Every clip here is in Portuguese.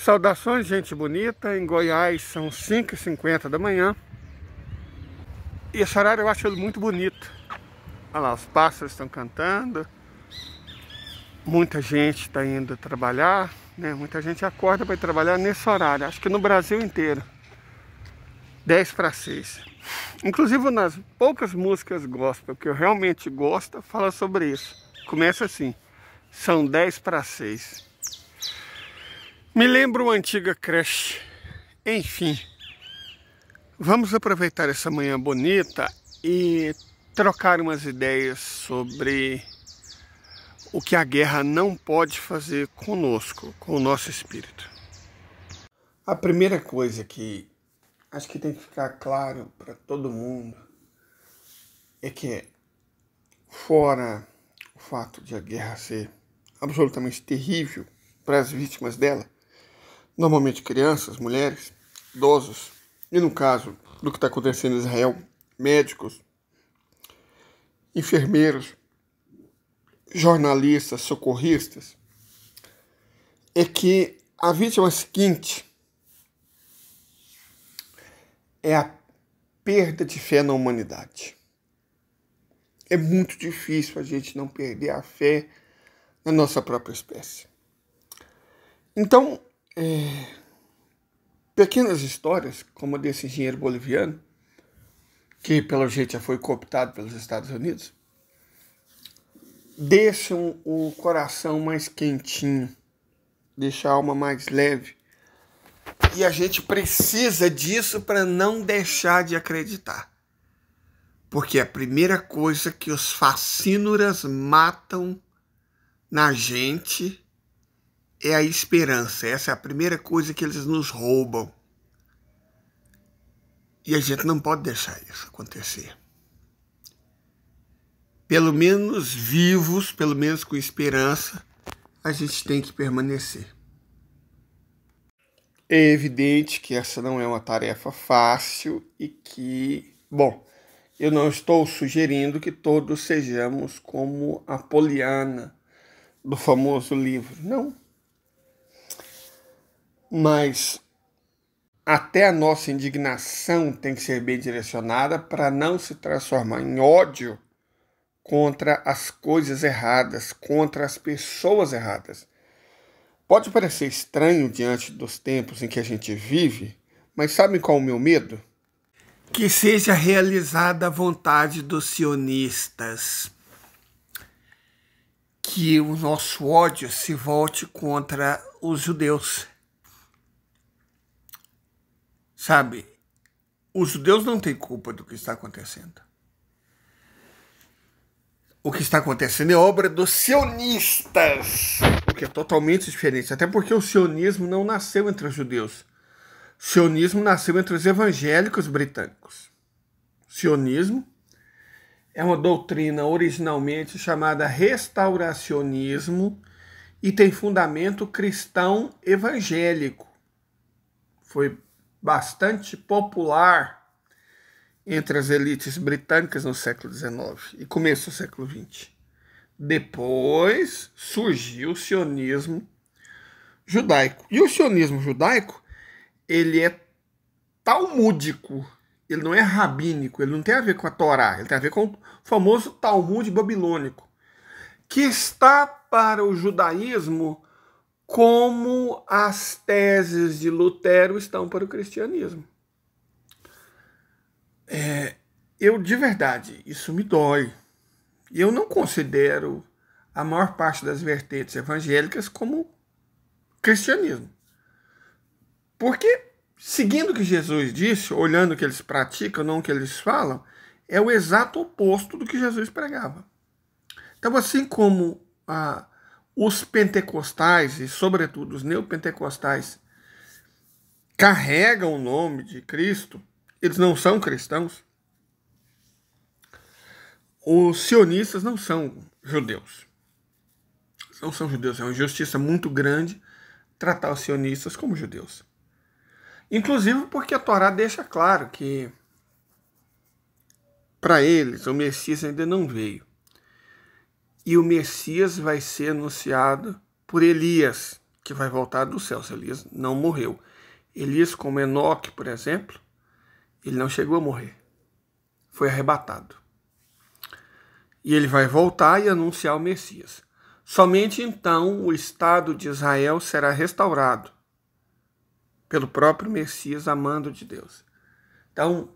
Saudações, gente bonita. Em Goiás são 5h50 da manhã. E esse horário eu acho ele muito bonito. Olha lá, os pássaros estão cantando. Muita gente está indo trabalhar, né? Muita gente acorda para ir trabalhar nesse horário. Acho que no Brasil inteiro. 5:50. Inclusive, uma das poucas músicas gospel que eu realmente gosto fala sobre isso. Começa assim: são 5:50. Me lembra uma antiga creche. Enfim, vamos aproveitar essa manhã bonita e trocar umas ideias sobre o que a guerra não pode fazer conosco, com o nosso espírito. A primeira coisa que acho que tem que ficar claro para todo mundo é que, fora o fato de a guerra ser absolutamente terrível para as vítimas dela, normalmente crianças, mulheres, idosos, e no caso do que está acontecendo em Israel, médicos, enfermeiros, jornalistas, socorristas, é que a vítima seguinte é a perda de fé na humanidade. É muito difícil a gente não perder a fé na nossa própria espécie. Então, pequenas histórias, como a desse engenheiro boliviano, que pelo jeito já foi cooptado pelos Estados Unidos, deixam o coração mais quentinho, deixam a alma mais leve. E a gente precisa disso para não deixar de acreditar. Porque a primeira coisa que os facínoras matam na gente é a esperança. Essa é a primeira coisa que eles nos roubam. E a gente não pode deixar isso acontecer. Pelo menos vivos, pelo menos com esperança, a gente tem que permanecer. É evidente que essa não é uma tarefa fácil e que, bom, eu não estou sugerindo que todos sejamos como a Poliana do famoso livro, não. Mas até a nossa indignação tem que ser bem direcionada para não se transformar em ódio contra as coisas erradas, contra as pessoas erradas. Pode parecer estranho diante dos tempos em que a gente vive, mas sabe qual é o meu medo? Que seja realizada a vontade dos sionistas. Que o nosso ódio se volte contra os judeus. Sabe, os judeus não têm culpa do que está acontecendo. O que está acontecendo é obra dos sionistas, o que é totalmente diferente. Até porque o sionismo não nasceu entre os judeus. O sionismo nasceu entre os evangélicos britânicos. O sionismo é uma doutrina originalmente chamada restauracionismo e tem fundamento cristão evangélico. Foi bastante popular entre as elites britânicas no século XIX e começo do século XX. Depois surgiu o sionismo judaico. E o sionismo judaico, ele é talmúdico, ele não é rabínico, ele não tem a ver com a Torá, ele tem a ver com o famoso Talmud babilônico, que está para o judaísmo como as teses de Lutero estão para o cristianismo. Eu, de verdade, isso me dói. Eu não considero a maior parte das vertentes evangélicas como cristianismo. Porque, seguindo o que Jesus disse, olhando o que eles praticam, não o que eles falam, é o exato oposto do que Jesus pregava. Então, assim como os pentecostais, e sobretudo os neopentecostais, carregam o nome de Cristo, eles não são cristãos. Os sionistas não são judeus. Não são judeus. É uma injustiça muito grande tratar os sionistas como judeus. Inclusive porque a Torá deixa claro que para eles o Messias ainda não veio. E o Messias vai ser anunciado por Elias, que vai voltar dos céus. Elias não morreu. Elias, como Enoque, por exemplo, ele não chegou a morrer. Foi arrebatado. E ele vai voltar e anunciar o Messias. Somente então o Estado de Israel será restaurado pelo próprio Messias, amando de Deus. Então,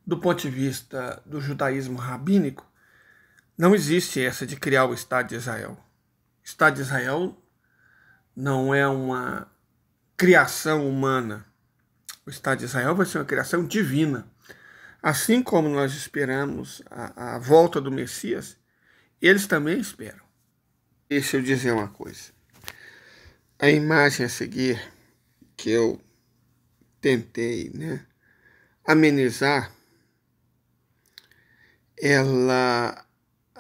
do ponto de vista do judaísmo rabínico, não existe essa de criar o Estado de Israel. O Estado de Israel não é uma criação humana. O Estado de Israel vai ser uma criação divina. Assim como nós esperamos a volta do Messias, eles também esperam. Deixa eu dizer uma coisa. A imagem a seguir, que eu tentei, amenizar,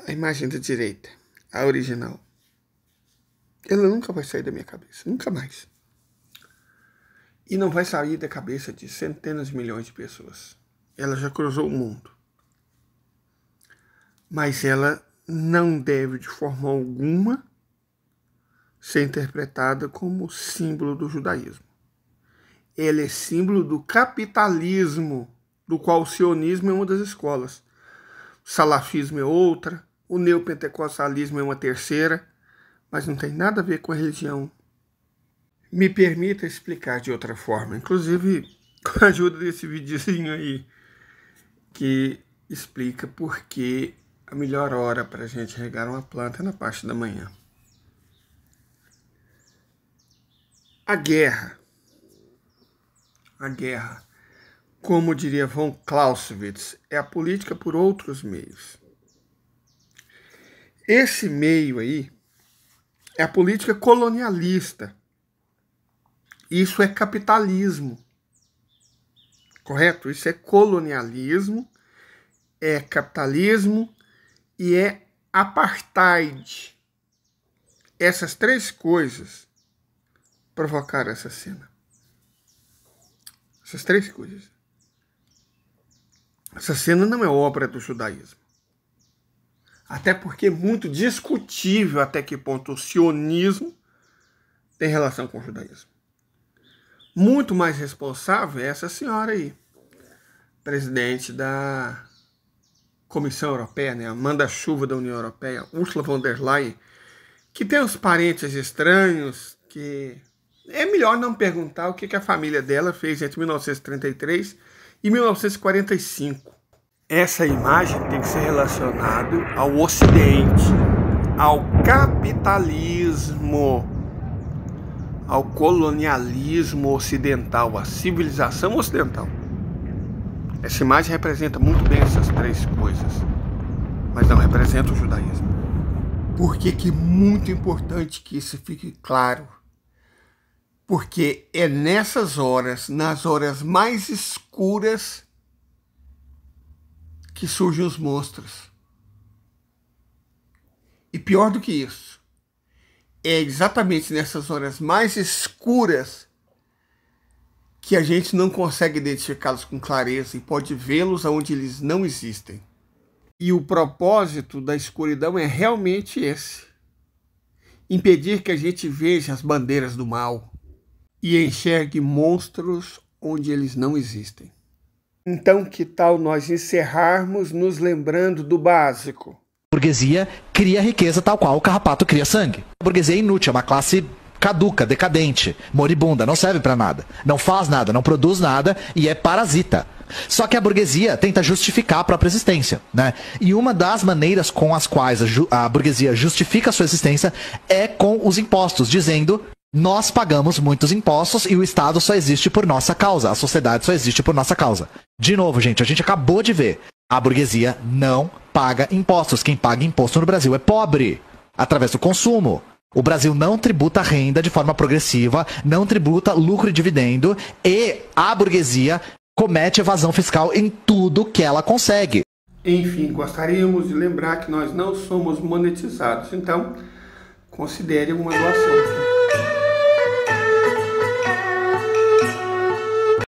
a imagem da direita, a original, ela nunca vai sair da minha cabeça, nunca mais. E não vai sair da cabeça de centenas de milhões de pessoas. Ela já cruzou o mundo. Mas ela não deve, de forma alguma, ser interpretada como símbolo do judaísmo. Ela é símbolo do capitalismo, do qual o sionismo é uma das escolas. O salafismo é outra, o neopentecostalismo é uma terceira, mas não tem nada a ver com a religião. Me permita explicar de outra forma, inclusive com a ajuda desse videozinho aí, que explica por que a melhor hora para a gente regar uma planta é na parte da manhã. A guerra, como diria von Clausewitz, é a política por outros meios. Esse meio aí é a política colonialista. Isso é capitalismo. Correto? Isso é colonialismo, é capitalismo e é apartheid. Essas três coisas provocaram essa cena. Essas três coisas. Essa cena não é obra do judaísmo. Até porque é muito discutível até que ponto o sionismo tem relação com o judaísmo. Muito mais responsável é essa senhora aí, presidente da Comissão Europeia, a manda-chuva da União Europeia, Ursula von der Leyen, que tem uns parentes estranhos, que é melhor não perguntar o que a família dela fez entre 1933 e 1945. Essa imagem tem que ser relacionada ao Ocidente, ao capitalismo, ao colonialismo ocidental, à civilização ocidental. Essa imagem representa muito bem essas três coisas, mas não representa o judaísmo. Por que é muito importante que isso fique claro? Porque é nessas horas, nas horas mais escuras, que surgem os monstros. E pior do que isso, é exatamente nessas horas mais escuras que a gente não consegue identificá-los com clareza e pode vê-los onde eles não existem. E o propósito da escuridão é realmente esse: impedir que a gente veja as bandeiras do mal e enxergue monstros onde eles não existem. Então, que tal nós encerrarmos nos lembrando do básico? A burguesia cria riqueza tal qual o carrapato cria sangue. A burguesia é inútil, é uma classe caduca, decadente, moribunda, não serve pra nada, não faz nada, não produz nada e é parasita. Só que a burguesia tenta justificar a própria existência, né? E uma das maneiras com as quais a burguesia justifica a sua existência é com os impostos, dizendo: nós pagamos muitos impostos e o Estado só existe por nossa causa, a sociedade só existe por nossa causa. De novo, gente, a gente acabou de ver, a burguesia não paga impostos. Quem paga imposto no Brasil é pobre, através do consumo. O Brasil não tributa renda de forma progressiva, não tributa lucro e dividendo, e a burguesia comete evasão fiscal em tudo que ela consegue. Enfim, gostaríamos de lembrar que nós não somos monetizados, então considere uma doação.